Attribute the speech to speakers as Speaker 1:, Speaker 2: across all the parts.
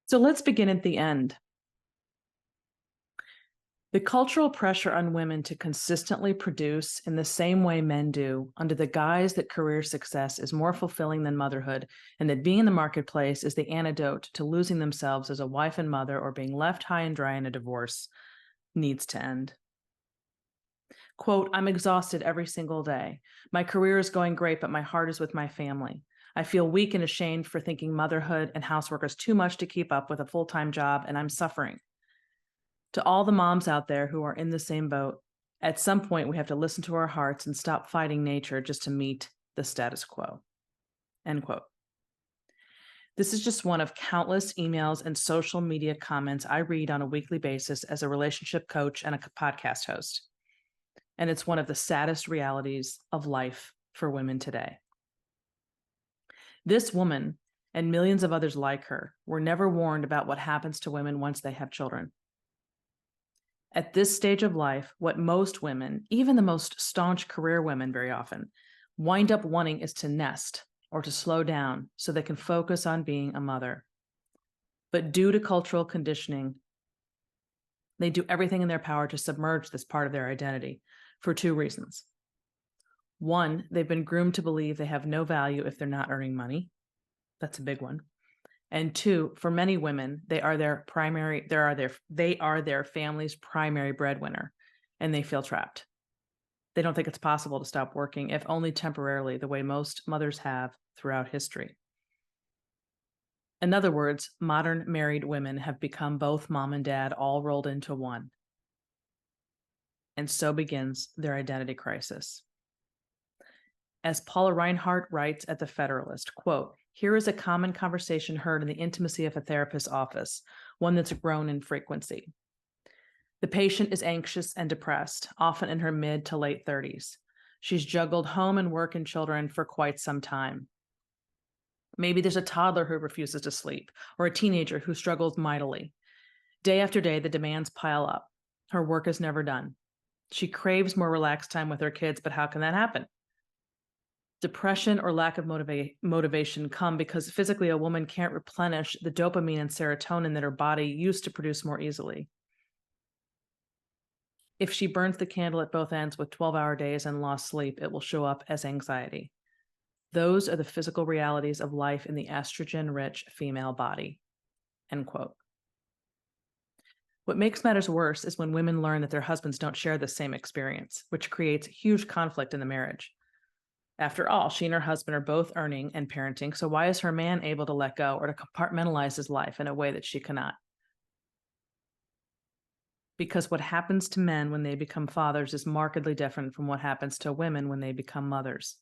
Speaker 1: So let's begin at the end. The cultural pressure on women to consistently produce in the same way men do, under the guise that career success is more fulfilling than motherhood, and that being in the marketplace is the antidote to losing themselves as a wife and mother or being left high and dry in a divorce, needs to end. Quote, I'm exhausted every single day. My career is going great, but my heart is with my family. I feel weak and ashamed for thinking motherhood and housework is too much to keep up with a full-time job, and I'm suffering. To all the moms out there who are in the same boat, at some point we have to listen to our hearts and stop fighting nature just to meet the status quo. End quote. This is just one of countless emails and social media comments I read on a weekly basis as a relationship coach and a podcast host. And it's one of the saddest realities of life for women today. This woman and millions of others like her were never warned about what happens to women once they have children. At this stage of life, what most women, even the most staunch career women very often, wind up wanting is to nest or to slow down so they can focus on being a mother. But due to cultural conditioning, they do everything in their power to submerge this part of their identity for two reasons. One, they've been groomed to believe they have no value if they're not earning money. That's a big one. And two, for many women, they are their family's primary breadwinner, and they feel trapped. They don't think it's possible to stop working, if only temporarily, the way most mothers have throughout history. In other words, modern married women have become both mom and dad all rolled into one. And so begins their identity crisis. As Paula Reinhardt writes at The Federalist, quote, here is a common conversation heard in the intimacy of a therapist's office, one that's grown in frequency. The patient is anxious and depressed, often in her mid to late 30s. She's juggled home and work and children for quite some time. Maybe there's a toddler who refuses to sleep, or a teenager who struggles mightily. Day after day, the demands pile up. Her work is never done. She craves more relaxed time with her kids, but how can that happen? Depression or lack of motivation come because physically a woman can't replenish the dopamine and serotonin that her body used to produce more easily. If she burns the candle at both ends with 12-hour days and lost sleep, it will show up as anxiety. Those are the physical realities of life in the estrogen-rich female body. End quote. What makes matters worse is when women learn that their husbands don't share the same experience, which creates huge conflict in the marriage. After all, she and her husband are both earning and parenting, so why is her man able to let go or to compartmentalize his life in a way that she cannot? Because what happens to men when they become fathers is markedly different from what happens to women when they become mothers.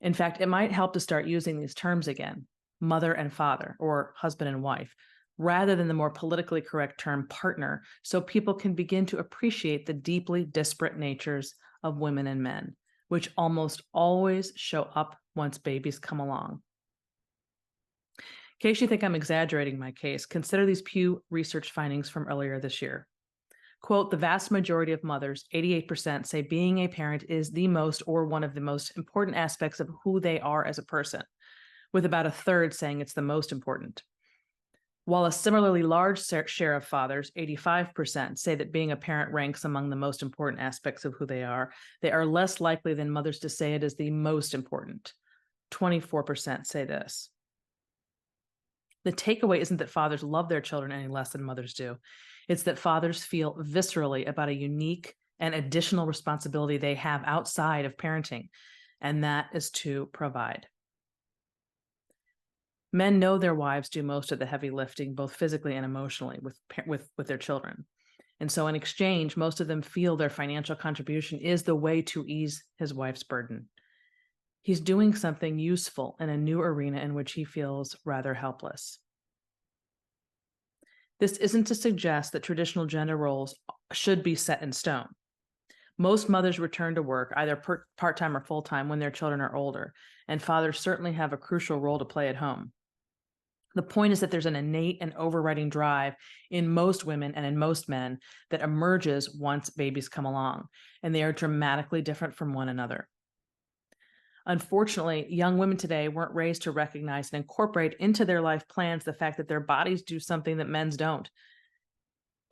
Speaker 1: In fact, it might help to start using these terms again, mother and father, or husband and wife, rather than the more politically correct term partner, so people can begin to appreciate the deeply disparate natures of women and men, which almost always show up once babies come along. In case you think I'm exaggerating my case, consider these Pew Research findings from earlier this year. Quote, the vast majority of mothers, 88%, say being a parent is the most or one of the most important aspects of who they are as a person, with about a third saying it's the most important. While a similarly large share of fathers, 85%, say that being a parent ranks among the most important aspects of who they are less likely than mothers to say it is the most important. 24% say this. The takeaway isn't that fathers love their children any less than mothers do. It's that fathers feel viscerally about a unique and additional responsibility they have outside of parenting, and that is to provide. Men know their wives do most of the heavy lifting, both physically and emotionally, with their children. And so in exchange, most of them feel their financial contribution is the way to ease his wife's burden. He's doing something useful in a new arena in which he feels rather helpless. This isn't to suggest that traditional gender roles should be set in stone. Most mothers return to work, either part-time or full-time, when their children are older, and fathers certainly have a crucial role to play at home. The point is that there's an innate and overriding drive in most women and in most men that emerges once babies come along, and they are dramatically different from one another. Unfortunately, young women today weren't raised to recognize and incorporate into their life plans the fact that their bodies do something that men's don't.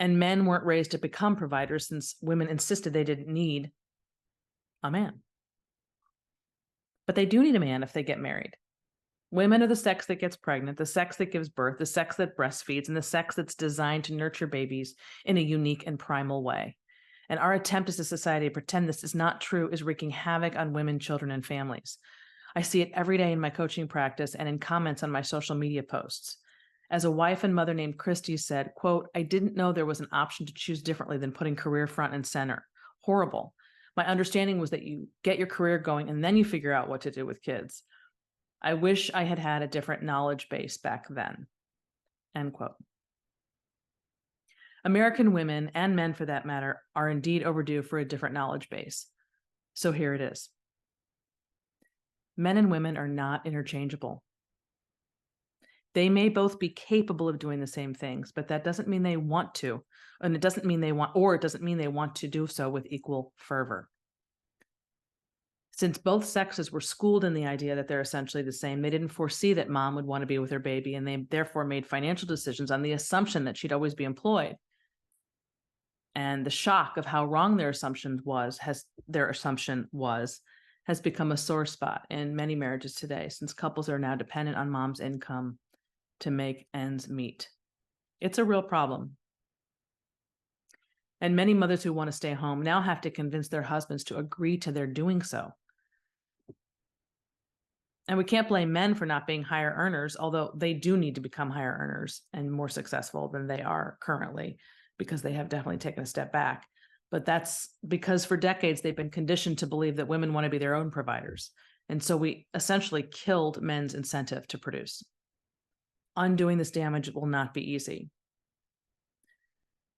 Speaker 1: And men weren't raised to become providers since women insisted they didn't need a man. But they do need a man if they get married. Women are the sex that gets pregnant, the sex that gives birth, the sex that breastfeeds, and the sex that's designed to nurture babies in a unique and primal way. And our attempt as a society to pretend this is not true is wreaking havoc on women, children, and families. I see it every day in my coaching practice and in comments on my social media posts. As a wife and mother named Christy said, quote, "I didn't know there was an option to choose differently than putting career front and center. Horrible. My understanding was that you get your career going and then you figure out what to do with kids. I wish I had had a different knowledge base back then." End quote. American women, and men for that matter, are indeed overdue for a different knowledge base. So here it is. Men and women are not interchangeable. They may both be capable of doing the same things, but that doesn't mean they want to, and it doesn't mean they want to do so with equal fervor. Since both sexes were schooled in the idea that they're essentially the same, they didn't foresee that mom would want to be with her baby, and they therefore made financial decisions on the assumption that she'd always be employed. And the shock of how wrong their assumption was has become a sore spot in many marriages today, since couples are now dependent on mom's income to make ends meet. It's a real problem. And many mothers who want to stay home now have to convince their husbands to agree to their doing so. And we can't blame men for not being higher earners, although they do need to become higher earners and more successful than they are currently, because they have definitely taken a step back. But that's because for decades, they've been conditioned to believe that women want to be their own providers. And so we essentially killed men's incentive to produce. Undoing this damage will not be easy.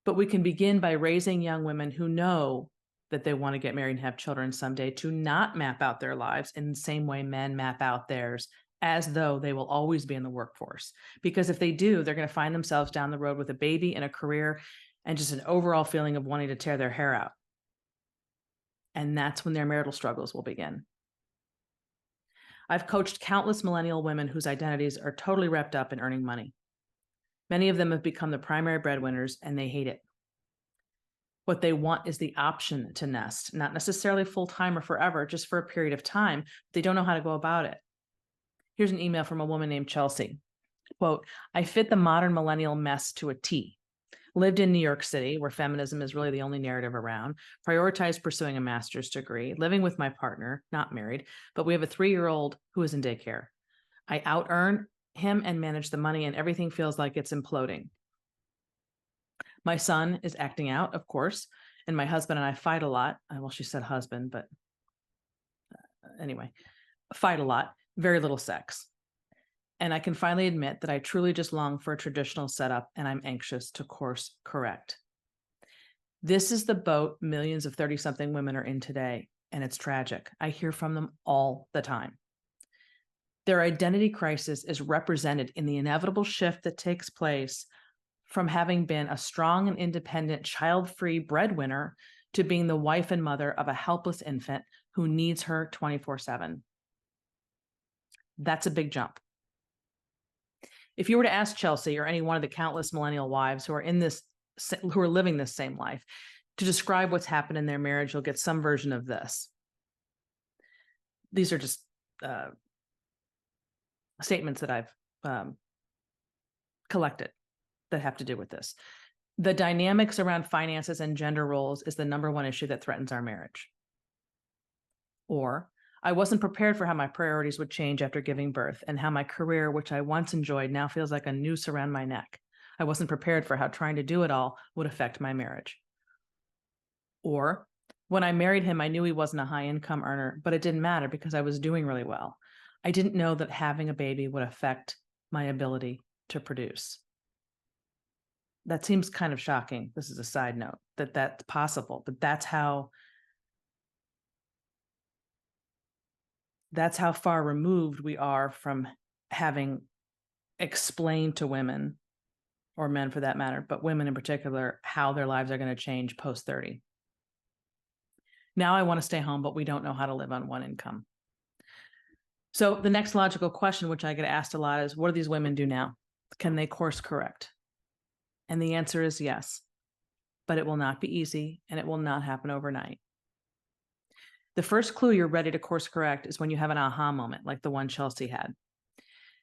Speaker 1: But we can begin by raising young women who know that they want to get married and have children someday to not map out their lives in the same way men map out theirs, as though they will always be in the workforce. Because if they do, they're going to find themselves down the road with a baby and a career and just an overall feeling of wanting to tear their hair out. And that's when their marital struggles will begin. I've coached countless millennial women whose identities are totally wrapped up in earning money. Many of them have become the primary breadwinners, and they hate it. What they want is the option to nest, not necessarily full-time or forever, just for a period of time. They don't know how to go about it. Here's an email from a woman named Chelsea. Quote, "I fit the modern millennial mess to a T. Lived in New York City, where feminism is really the only narrative around, prioritized pursuing a master's degree, living with my partner, not married, but we have a 3-year-old who is in daycare. I out-earn him and manage the money, and everything feels like it's imploding. My son is acting out, of course, and my husband and I fight a lot." Well, she said husband, but anyway, fight a lot, very little sex. "And I can finally admit that I truly just long for a traditional setup, and I'm anxious to course correct." This is the boat millions of 30-something women are in today, and it's tragic. I hear from them all the time. Their identity crisis is represented in the inevitable shift that takes place from having been a strong and independent, child-free breadwinner to being the wife and mother of a helpless infant who needs her 24/7. That's a big jump. If you were to ask Chelsea or any one of the countless millennial wives who are living this same life to describe what's happened in their marriage, you'll get some version of this. These are just statements that I've collected that have to do with this. "The dynamics around finances and gender roles is the number one issue that threatens our marriage." Or, "I wasn't prepared for how my priorities would change after giving birth, and how my career, which I once enjoyed, now feels like a noose around my neck. I wasn't prepared for how trying to do it all would affect my marriage." Or, "When I married him, I knew he wasn't a high income earner, but it didn't matter because I was doing really well. I didn't know that having a baby would affect my ability to produce." That seems kind of shocking. This is a side note, that that's possible, but that's how far removed we are from having explained to women, or men for that matter, but women in particular, how their lives are going to change post 30. Now I want to stay home, but we don't know how to live on one income. So the next logical question, which I get asked a lot, is what do these women do now? Can they course correct? And the answer is yes, but it will not be easy and it will not happen overnight. The first clue you're ready to course correct is when you have an aha moment like the one Chelsea had.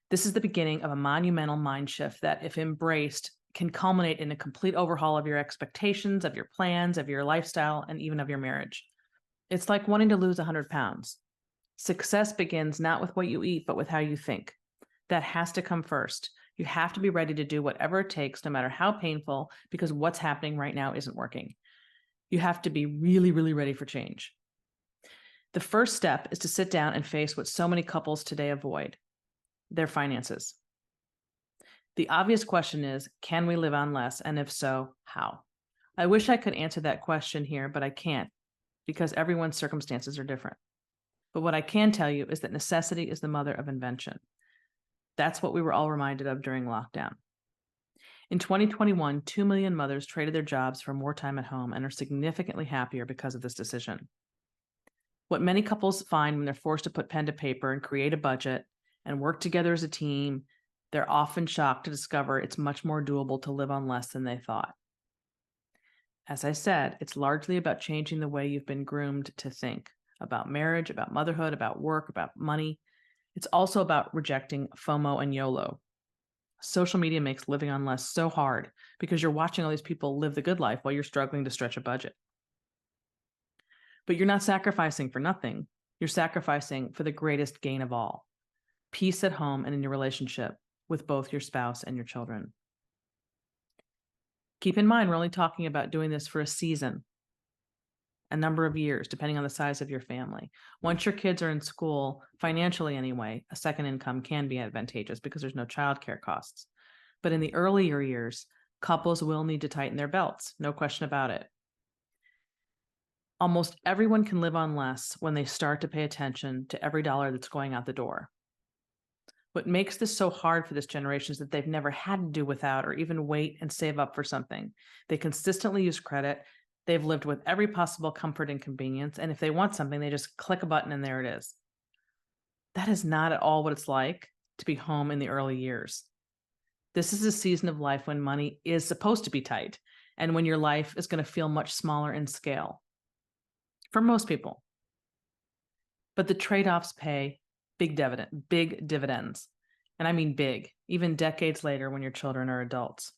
Speaker 1: This is the beginning of a monumental mind shift that, if embraced, can culminate in a complete overhaul of your expectations, of your plans, of your lifestyle, and even of your marriage. It's like wanting to lose 100 pounds. Success begins not with what you eat, but with how you think. That has to come first. You have to be ready to do whatever it takes, no matter how painful, because what's happening right now isn't working. You have to be really, really ready for change. The first step is to sit down and face what so many couples today avoid: their finances. The obvious question is, can we live on less? And if so, how? I wish I could answer that question here, but I can't, because everyone's circumstances are different. But what I can tell you is that necessity is the mother of invention. That's what we were all reminded of during lockdown. In 2021, 2 million mothers traded their jobs for more time at home and are significantly happier because of this decision. What many couples find when they're forced to put pen to paper and create a budget and work together as a team, they're often shocked to discover it's much more doable to live on less than they thought. As I said, it's largely about changing the way you've been groomed to think about marriage, about motherhood, about work, about money. It's also about rejecting FOMO and YOLO. Social media makes living on less so hard because you're watching all these people live the good life while you're struggling to stretch a budget. But you're not sacrificing for nothing. You're sacrificing for the greatest gain of all: peace at home and in your relationship with both your spouse and your children. Keep in mind, we're only talking about doing this for a season, a number of years, depending on the size of your family. Once your kids are in school, financially anyway, a second income can be advantageous because there's no childcare costs. But in the earlier years, couples will need to tighten their belts, no question about it. Almost everyone can live on less when they start to pay attention to every dollar that's going out the door. What makes this so hard for this generation is that they've never had to do without or even wait and save up for something. They consistently use credit. They've lived with every possible comfort and convenience. And if they want something, they just click a button and there it is. That is not at all what it's like to be home in the early years. This is a season of life when money is supposed to be tight and when your life is going to feel much smaller in scale for most people. But the trade-offs pay big dividends. And I mean big, even decades later when your children are adults.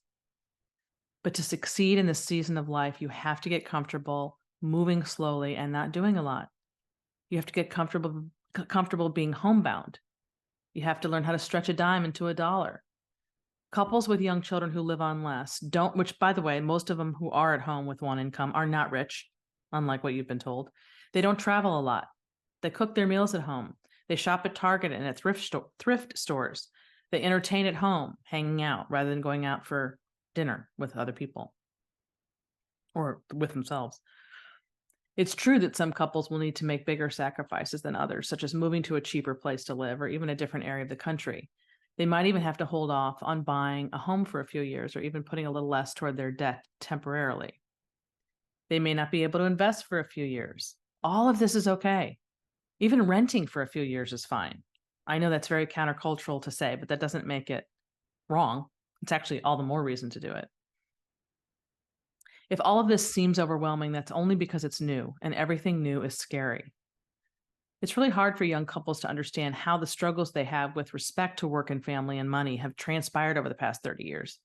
Speaker 1: But to succeed in this season of life, you have to get comfortable moving slowly and not doing a lot. You have to get comfortable being homebound. You have to learn how to stretch a dime into a dollar. Couples with young children who live on less don't, which by the way, most of them who are at home with one income are not rich, unlike what you've been told. They don't travel a lot. They cook their meals at home. They shop at Target and at thrift stores. They entertain at home, hanging out, rather than going out for dinner with other people or with themselves. It's true that some couples will need to make bigger sacrifices than others, such as moving to a cheaper place to live or even a different area of the country. They might even have to hold off on buying a home for a few years or even putting a little less toward their debt temporarily. They may not be able to invest for a few years. All of this is okay. Even renting for a few years is fine. I know that's very countercultural to say, but that doesn't make it wrong. It's actually all the more reason to do it. If all of this seems overwhelming, that's only because it's new, and everything new is scary. It's really hard for young couples to understand how the struggles they have with respect to work and family and money have transpired over the past 30 years.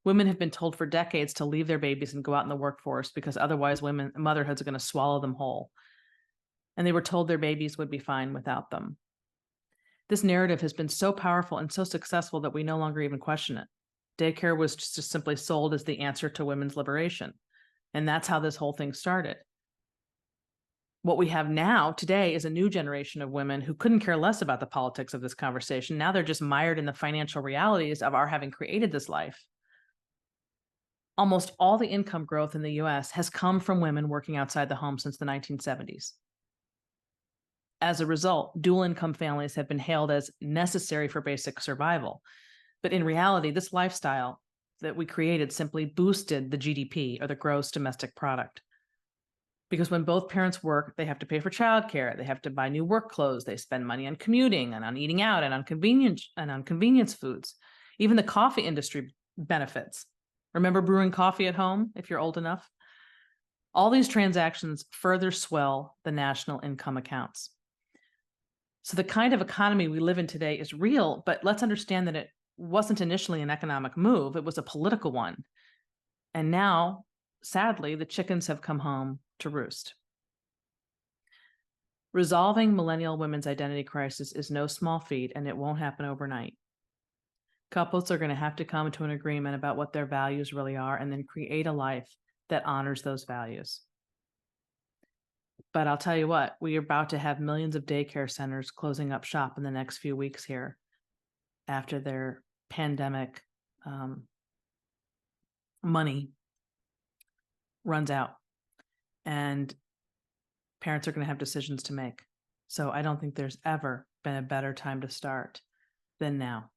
Speaker 1: Women have been told for decades to leave their babies and go out in the workforce because otherwise motherhood's going to swallow them whole. And they were told their babies would be fine without them. This narrative has been so powerful and so successful that we no longer even question it. Daycare was just simply sold as the answer to women's liberation. And that's how this whole thing started. What we have now today is a new generation of women who couldn't care less about the politics of this conversation. Now they're just mired in the financial realities of our having created this life. Almost all the income growth in the US has come from women working outside the home since the 1970s. As a result, dual income families have been hailed as necessary for basic survival. But in reality, this lifestyle that we created simply boosted the GDP, or the gross domestic product. Because when both parents work, they have to pay for childcare, they have to buy new work clothes, they spend money on commuting and on eating out and on convenience foods. Even the coffee industry benefits. Remember brewing coffee at home if you're old enough? All these transactions further swell the national income accounts. So the kind of economy we live in today is real, but let's understand that it wasn't initially an economic move, it was a political one. And now, sadly, the chickens have come home to roost. Resolving millennial women's identity crisis is no small feat, and it won't happen overnight. Couples are going to have to come to an agreement about what their values really are and then create a life that honors those values. But I'll tell you what, we are about to have millions of daycare centers closing up shop in the next few weeks here after their pandemic money runs out. And parents are going to have decisions to make. So I don't think there's ever been a better time to start than now.